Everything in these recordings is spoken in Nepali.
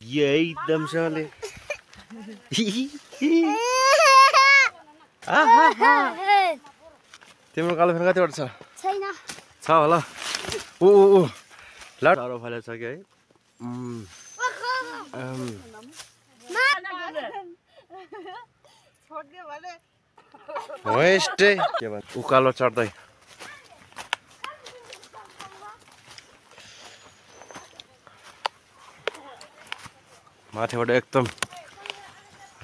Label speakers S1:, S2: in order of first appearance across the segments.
S1: यही दमसँगले तिम्रो कालो फेन कतिवटा छ?
S2: छैन।
S1: छ होला। ऊ ल टाढो फैला छ कि है। वेस्टै के भन्छ उकालो चढ्दै माथिबाट एकदम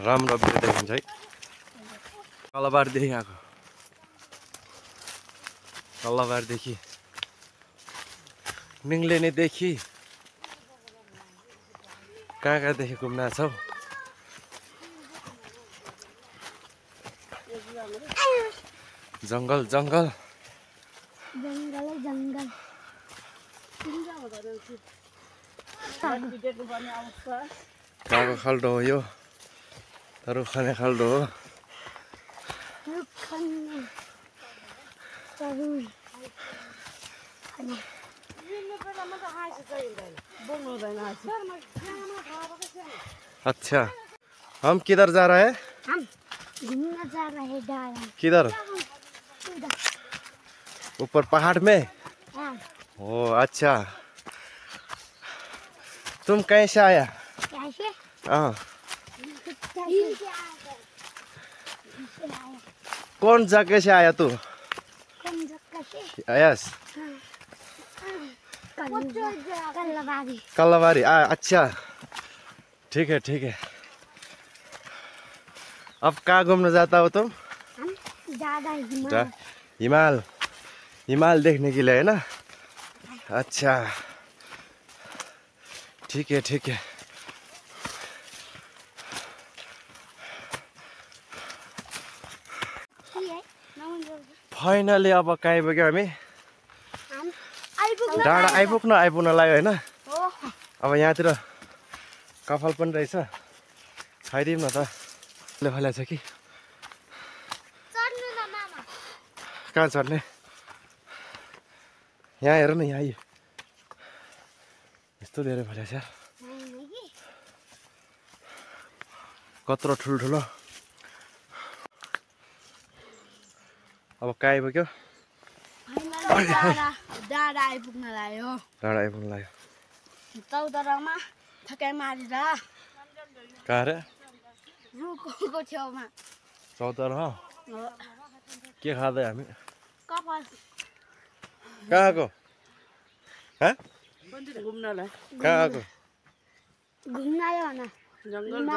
S1: राम्रो भ्यू देखिन्छ है। कलबारदेखि आएको कलबारदेखि निङ्लेनेदेखि कहाँ कहाँदेखि घुम्न छौ? जङ्गल जङ्गल
S2: जङ्गल
S1: कहाँको खाल्डो हो यो? रुख खाने खाल्डो हो। अच्छा हम किधर जा रहे हैं?
S2: हम घूमने जा रहे हैं डाला।
S1: किधर? ऊपर पहाड़ में?
S2: हाँ।
S1: ओ अच्छा तुम कैसे आया?
S2: कैसे?
S1: हाँ कौन जगह से आया तू?
S2: कौन जगह से?
S1: यस
S2: कल्लवारी।
S1: कल्लवारी अच्छा ठीक है ठीक है। अब कहाँ घूमने जाता हो तुम?
S2: हम ज़्यादा हिमाल।
S1: हिमाल हिमाल देखने के लिए है ना? अच्छा ठीक है ठीक है। फाइनली अब कहाँ आइपुग्यो हामी? डाँडा आइपुग्न लाग्यो होइन? अब यहाँतिर कफल पनि रहेछ खाइदिउँ न त। फैला छ कि कहाँ चढ्ने? यहाँ हेर न यहाँ यस्तो धेरै फैला छ कत्रो ठुल्ठुलो। अब कहाँ आइपुग्यो?
S2: डाँडा आइपुग्न लाग्यो।
S1: डाँडा आइपुग्न लाग्यो।
S2: चौधरामा ठक्काइ मारेर
S1: कहाँ रे?
S2: रुखको छेउमा।
S1: चौधरा के खाँदै हामी?
S2: कपाल
S1: कहाँ आएको?
S2: घुम्नलाई।
S1: कहाँ आएको?
S2: घुम्न आयो भन। जङ्गलमा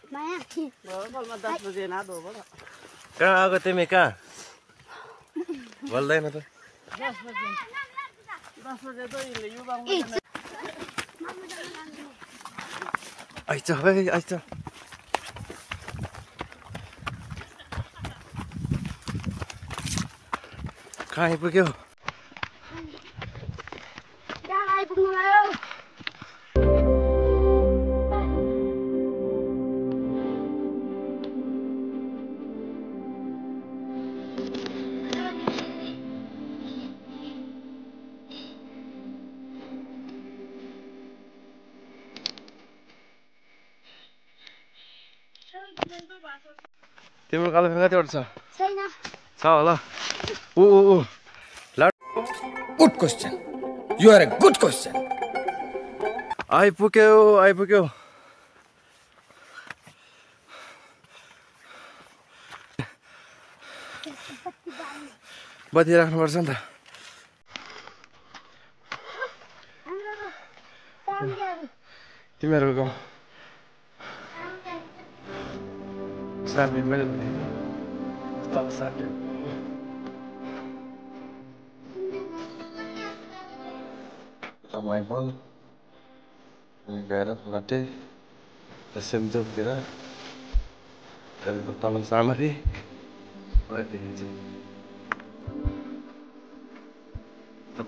S2: माया 10 बजे नादो हो।
S1: कहाँ आएको तिमी? कहाँ बोल्दैन त?
S2: 10 बजे त युवा
S1: आइज है आइज। कहाँ आइपुग्यो?
S2: डाँडा आइपुग्न लाग्यो।
S1: तिम्रो कालो फेन कतिवटा छ?
S2: छैन।
S1: छ होला। ऊ
S3: Good question. You are a good question.
S1: आइपुग्यो बत्ती राख्नुपर्छ नि त। तिमीहरूको साबी मैले Survival गएर लाटे सेमजोतिर त्यहाँदेखि तल सामरी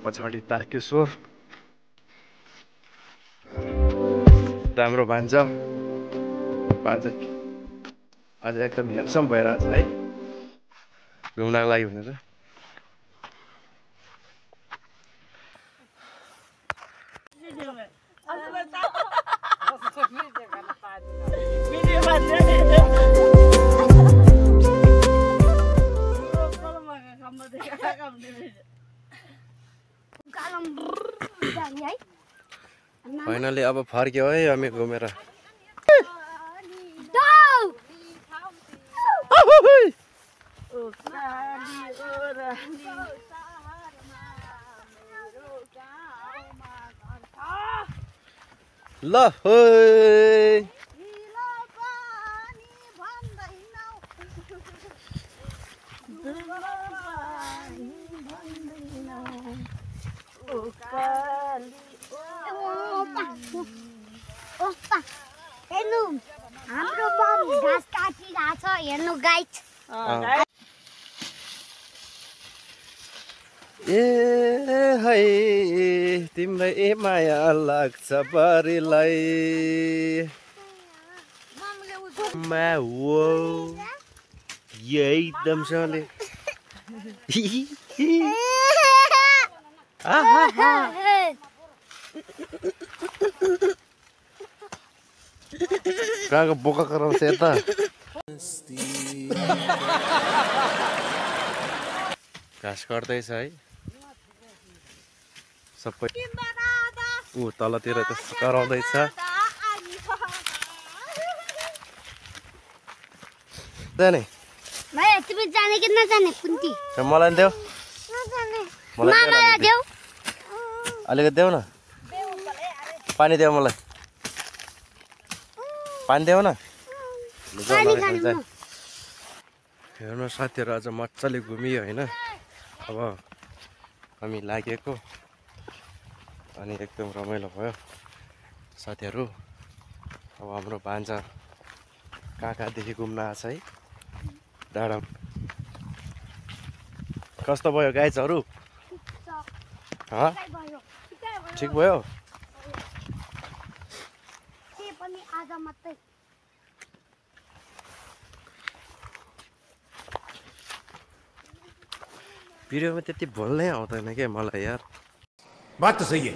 S1: पछाडि तारकेश्वर राम्रो भान्जा आज एकदम हेन्सम भइरहेछ है घुम्नको लागि भनेर।
S2: हामी है
S1: फाइनली अब फर्क्यो है हामी घुमेर ल होइ
S2: हेर्नु हाम्रो मम घाँस काटिरहेको छ हेर्नु गाइस
S1: ए है तिम्रै माया लाग्छ परिलाई यही दमसँगले कहाँको बोका कराउँछ यता घाँस काट्दैछ है सबै ऊ तलतिर त कराउँदैछ जाने
S2: भाइ तिमी जाने कि नजाने कुन्ती
S1: मलाई नि देऊ
S2: मामालाई देऊ
S1: अलिकति देऊ न पानी देऊ मलाई पानी देऊ न हेर्नु साथीहरू आज मजाले घुमियो होइन अब हामी लागेको अनि एकदम रमाइलो भयो साथीहरू अब हाम्रो भान्जा कहाँ कहाँदेखि घुम्न आएको छ है डाँडा कस्तो भयो गाइजहरू ठिक भयो
S2: आज मात्रै
S1: भिडियोमा त्यति बोल्नै आउँदैन क्या मलाई यार
S4: बात तो सही है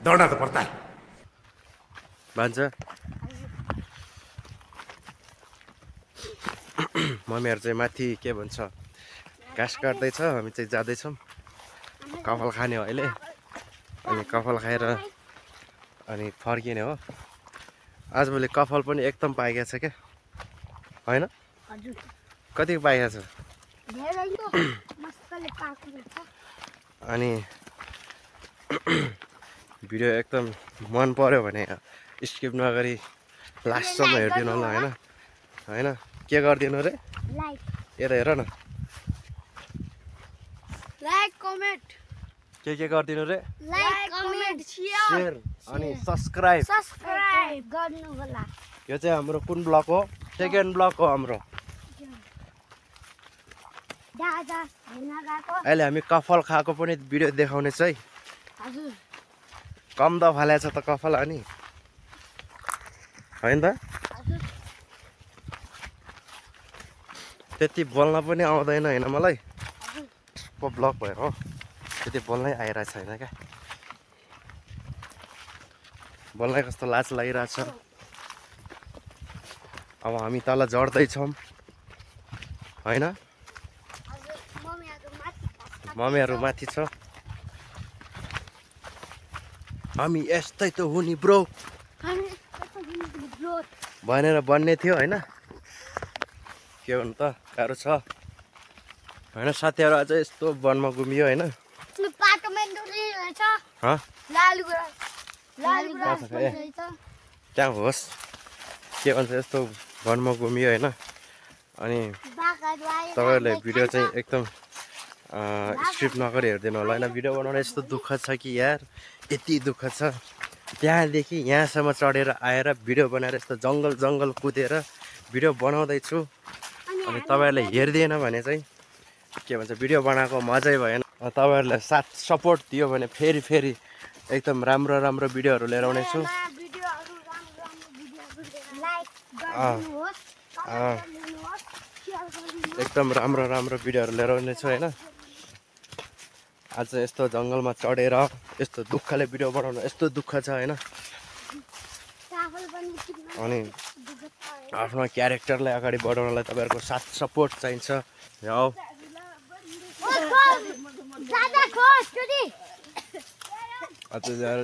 S4: दौड़ना तो पड़ता है
S1: भान्जा मम्मीहरू चाहिँ माथि के भन्छ घाँस काट्दैछ हामी चाहिँ जाँदैछौँ कफल खाने हो अहिले अनि कफल खाएर अनि फर्किने हो आजभोलि कफल पनि एकदम पाइएको छ क्या होइन कतिको पाइएको छ अनि भिडियो एकदम मन पर्यो भने स्किप नगरी लास्टसम्म हेरिदिनु होला होइन होइन के गरिदिनु रे यता हेर न
S2: लाइक कमेन्ट
S1: के गरिदिनु रे
S2: लाइक कमेन्ट
S1: शेयर अनि सब्स्क्राइब
S2: गर्नु होला
S1: यो चाहिँ हाम्रो कुन ब्लक हो सेकेन्ड ब्लक हो हाम्रो अहिले हामी कफल खाएको पनि भिडियो देखाउने छ है कम त फालेको छ त कफल अनि होइन त त्यति बोल्न पनि आउँदैन होइन मलाई को ब्लक भएर हो त्यति बोल्नै आइरहेको छैन क्या बोल्नै कस्तो लाज लागिरहेछ अब हामी तल झर्दैछौँ होइन मम्मीहरू माथि छ हामी यस्तै त हो नि ब्रो भनेर बन्ने थियो होइन के भन्नु त गाह्रो छ होइन साथीहरू अझ यस्तो वनमा घुमियो होइन त्यहाँ होस् के भन्छ यस्तो वनमा घुमियो होइन अनि तपाईँहरूले भिडियो चाहिँ एकदम स्क्रिप्ट नगरी हेरिदिनु होला होइन भिडियो बनाउन यस्तो दुःख छ कि यार यति दुःख छ त्यहाँदेखि यहाँसम्म चढेर आएर भिडियो बनाएर यस्तो जङ्गल कुदेर भिडियो बनाउँदैछु अनि तपाईँहरूले हेरिदिएन भने चाहिँ के भन्छ भिडियो बनाएको मजै भएन तपाईँहरूले साथ सपोर्ट दियो भने फेरि एकदम राम्रो भिडियोहरू लिएर आउनेछु एकदम राम्रो भिडियोहरू लिएर आउनेछु होइन आज यस्तो जङ्गलमा चढेर यस्तो दुःखले भिडियो बनाउनु यस्तो दुःख छ होइन अनि आफ्नो क्यारेक्टरलाई अगाडि बढाउनलाई तपाईँहरूको साथ सपोर्ट चाहिन्छ आज ल्याएर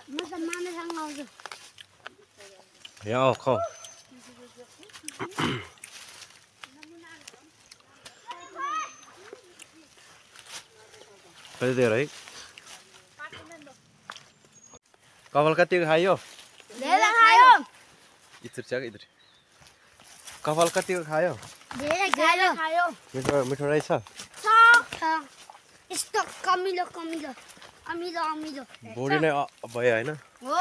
S2: म त मामेसँग आउँछु
S1: यहाँ आऊ खाऊ कति दिएर है कपाल कतिको खायो
S2: धेरै खायो
S1: इधर छ इधर कपाल कतिको खायो
S2: धेरै खायो
S1: मिठो मिठो रहेछ
S2: यस्तो कमिलो कमिलो अमिलो अमिलो
S1: बुढी नै भयो होइन
S2: हो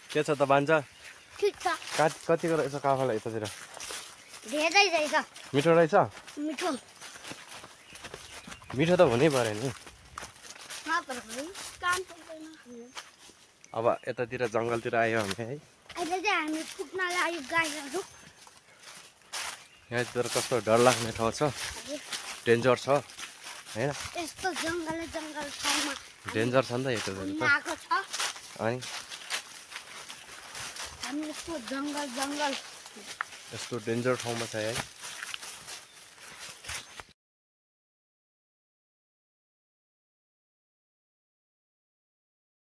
S1: के छ त बान्छ
S2: ठिक छ
S1: कतिको रहेछ कपाल यतातिर
S2: धेरै रहेछ
S1: मिठो रहेछ
S2: मिठो
S1: मिठो त हुनै पर्यो नि
S2: नपर है काम पर्दैन
S1: अब यतातिर जङ्गलतिर आयो हामी है
S2: अहिले चाहिँ हामी पुग्न लाग्यो गाईहरू
S1: यहाँतिर कस्तो डर लाग्ने ठाउँ छ डेन्जर छ होइन
S2: यस्तो जङ्गल जङ्गल ठाउँमा
S1: डेन्जर छ नि त यतातिर त
S2: आएको छ
S1: अनि
S2: हामी यस्तो जङ्गल जङ्गल
S1: यस्तो डेन्जर ठाउँमा छ है